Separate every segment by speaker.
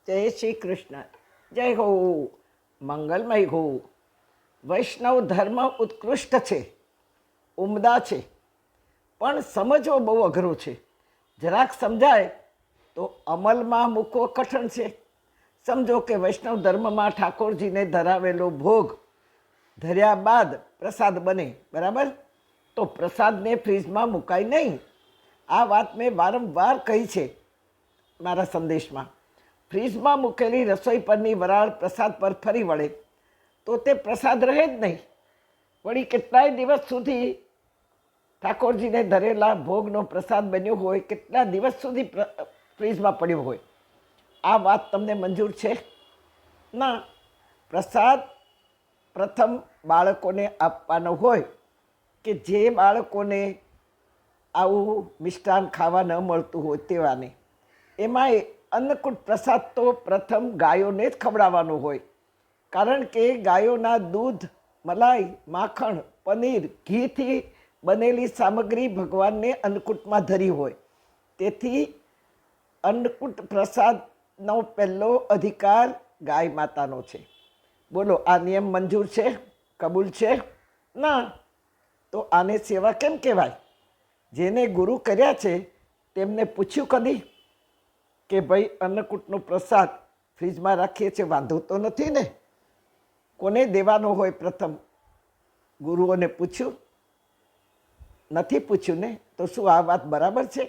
Speaker 1: જય શ્રી કૃષ્ણ. જય હો, મંગલમય હો. વૈષ્ણવ ધર્મ ઉત્કૃષ્ટ છે, ઉમદા છે, પણ સમજવો બહુ અઘરો છે. જરાક સમજાય તો અમલમાં મૂકવો કઠણ છે. સમજો કે વૈષ્ણવ ધર્મમાં ઠાકોરજીને ધરાવેલો ભોગ ધર્યા બાદ પ્રસાદ બને, બરાબર? તો પ્રસાદને ફ્રીજમાં મુકાય નહીં. આ વાત મેં વારંવાર કહી છે મારા સંદેશમાં. ફ્રીજમાં મૂકેલી રસોઈ પરની વરાળ પ્રસાદ પર ફરી વળે તો તે પ્રસાદ રહે જ નહીં. વળી કેટલાય દિવસ સુધી ઠાકોરજીને ધરેલા ભોગનો પ્રસાદ બન્યો હોય, કેટલા દિવસ સુધી ફ્રીજમાં પડ્યો હોય. આ વાત તમને મંજૂર છે? ના. પ્રસાદ પ્રથમ બાળકોને આપવાનો હોય કે જે બાળકોને આવું મિષ્ટાન ખાવા ન મળતું હોય તેવાને. એમાંય અન્નકૂટ પ્રસાદ તો પ્રથમ ગાયોને જ ખવડાવવાનો હોય, કારણ કે ગાયોના દૂધ, મલાઈ, માખણ, પનીર, ઘીથી બનેલી સામગ્રી ભગવાનને અન્નકૂટમાં ધરી હોય. તેથી અન્નકૂટ પ્રસાદનો પહેલો અધિકાર ગાય માતાનો છે. બોલો, આ નિયમ મંજૂર છે? કબૂલ છે? ના. તો આને સેવા કેમ કહેવાય? જેને ગુરુ કર્યા છે તેમને પૂછ્યું કદી કે ભાઈ અન્નકૂટનો પ્રસાદ ફ્રીજમાં રાખીએ છીએ, વાંધો તો નથી ને? કોને દેવાનો હોય? પ્રથમ ગુરુઓને પૂછ્યું નથી? પૂછ્યું ને? તો શું આ વાત બરાબર છે?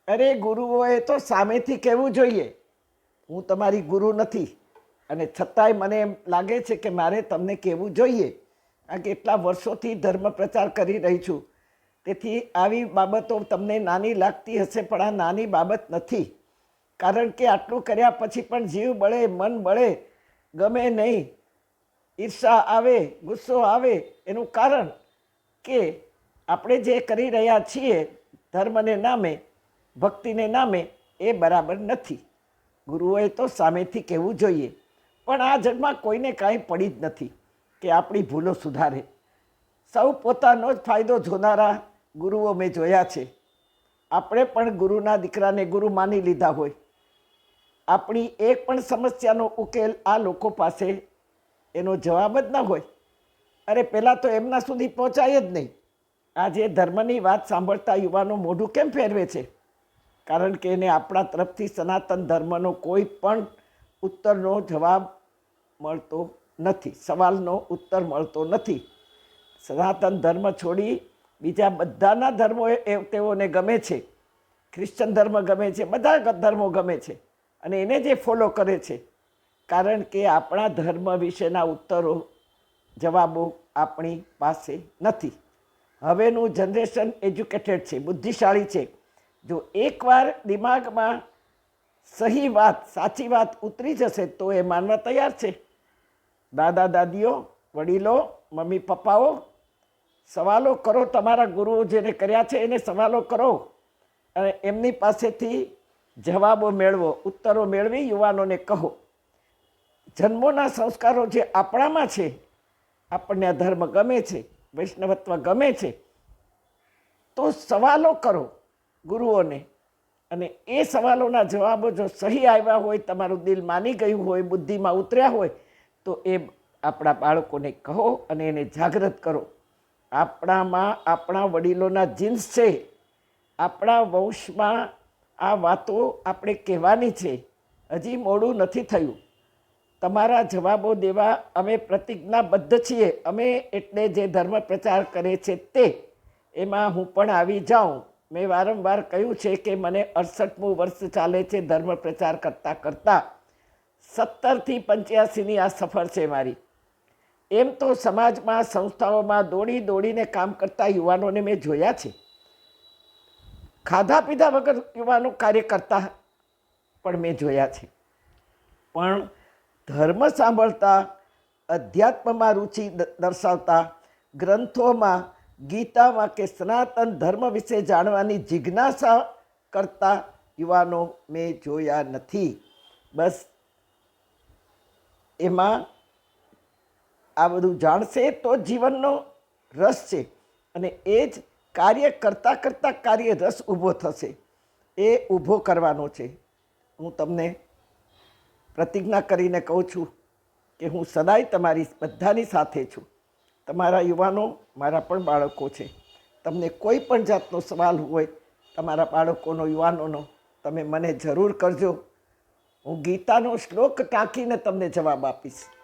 Speaker 1: અરે, ગુરુઓએ તો સામેથી કહેવું જોઈએ, હું તમારી ગુરુ નથી, અને છતાંય મને એમ લાગે છે કે મારે તમને કહેવું જોઈએ, કારણ કે એટલા વર્ષોથી ધર્મ પ્રચાર કરી રહી છું. તેથી આવી બાબતો તમને નાની લાગતી હશે, પણ આ નાની બાબત નથી. કારણ કે આટલું કર્યા પછી પણ જીવ બળે, મન બળે, ગમે નહીં, ઈર્ષા આવે, ગુસ્સો આવે. એનું કારણ કે આપણે જે કરી રહ્યા છીએ ધર્મને નામે, ભક્તિને નામે, એ બરાબર નથી. ગુરુઓએ તો સામેથી કહેવું જોઈએ. પણ આ જન્મમાં કોઈને કાંઈ પડી જ નથી કે આપણી ભૂલો સુધારે. સૌ પોતાનો જ ફાયદો જોનારા ગુરુઓ મેં જોયા છે. આપણે પણ ગુરુના દીકરાને ગુરુ માની લીધા હોય. આપણી એક પણ સમસ્યાનો ઉકેલ આ લોકો પાસે એનો જવાબ જ ન હોય. અરે, પહેલાં તો એમના સુધી પહોંચાય જ નહીં. આજે ધર્મની વાત સાંભળતા યુવાનો મોઢું કેમ ફેરવે છે? કારણ કે એને આપણા તરફથી સનાતન ધર્મનો કોઈ પણ ઉત્તરનો જવાબ મળતો નથી, સવાલનો ઉત્તર મળતો નથી. સનાતન ધર્મ છોડી બીજા બધાના ધર્મો તેઓને ગમે છે. ખ્રિશ્ચન ધર્મ ગમે છે, બધા ધર્મો ગમે છે, અને એને જે ફોલો કરે છે. કારણ કે આપણા ધર્મ વિશેના ઉત્તરો, જવાબો આપણી પાસે નથી. હવેનું જનરેશન એજ્યુકેટેડ છે, બુદ્ધિશાળી છે. જો એકવાર દિમાગમાં સહી વાત, સાચી વાત ઉતરી જશે તો એ માનવા તૈયાર છે. દાદા દાદીઓ, વડીલો, મમ્મી પપ્પાઓ, સવાલો કરો. તમારા ગુરુઓ જેને કર્યા છે એને સવાલો કરો, અને એમની પાસેથી જવાબો મેળવો, ઉત્તરો મેળવી યુવાનોને કહો. જન્મોના સંસ્કારો જે આપણામાં છે, આપણને આ ધર્મ ગમે છે, વૈષ્ણવત્વ ગમે છે, તો સવાલો કરો ગુરુઓને. અને એ સવાલોના જવાબો જો સહી આવ્યા હોય, તમારું દિલ માની ગયું હોય, બુદ્ધિમાં ઉતર્યા હોય, તો એ આપણા બાળકોને કહો અને એને જાગૃત કરો. આપણામાં આપણા વડીલોના જીન્સ છે. આપણા વંશમાં આ વાતો આપણે કહેવાની છે. હજી મોડું નથી થયું. તમારા જવાબો દેવા અમે પ્રતિજ્ઞાબદ્ધ છીએ. અમે એટલે જે ધર્મ પ્રચાર કરે છે તે, એમાં હું પણ આવી જાઉં. મેં વારંવાર કહ્યું છે કે મને 68મું વર્ષ ચાલે છે ધર્મ પ્રચાર કરતાં કરતાં. 70થી 85ની આ સફર છે મારી. એમ તો સમાજમાં, સંસ્થાઓમાં દોડી દોડીને કામ કરતા યુવાનોને મેં જોયા છે. ખાધા પીધા વગર યુવાનો કાર્ય કરતા પણ મેં જોયા છે. પણ ધર્મ સાંભળતા, અધ્યાત્મમાં રુચિ દર્શાવતા, ગ્રંથોમાં, ગીતામાં કે સનાતન ધર્મ વિશે જાણવાની જિજ્ઞાસા કરતા યુવાનો મેં જોયા નથી. બસ એમાં આ બધું જાણશે તો જીવનનો રસ છે, અને એ જ કાર્ય કરતાં કરતાં કાર્ય રસ ઊભો થશે. એ ઊભો કરવાનો છે. હું તમને પ્રતિજ્ઞા કરીને કહું છું કે હું સદાય તમારી બધાની સાથે છું. તમારા યુવાનો મારા પણ બાળકો છે. તમને કોઈ પણ જાતનો સવાલ હોય તમારા બાળકોનો, યુવાનોનો, તમે મને જરૂર કરજો. હું ગીતાનો શ્લોક ટાંકીને તમને જવાબ આપીશ.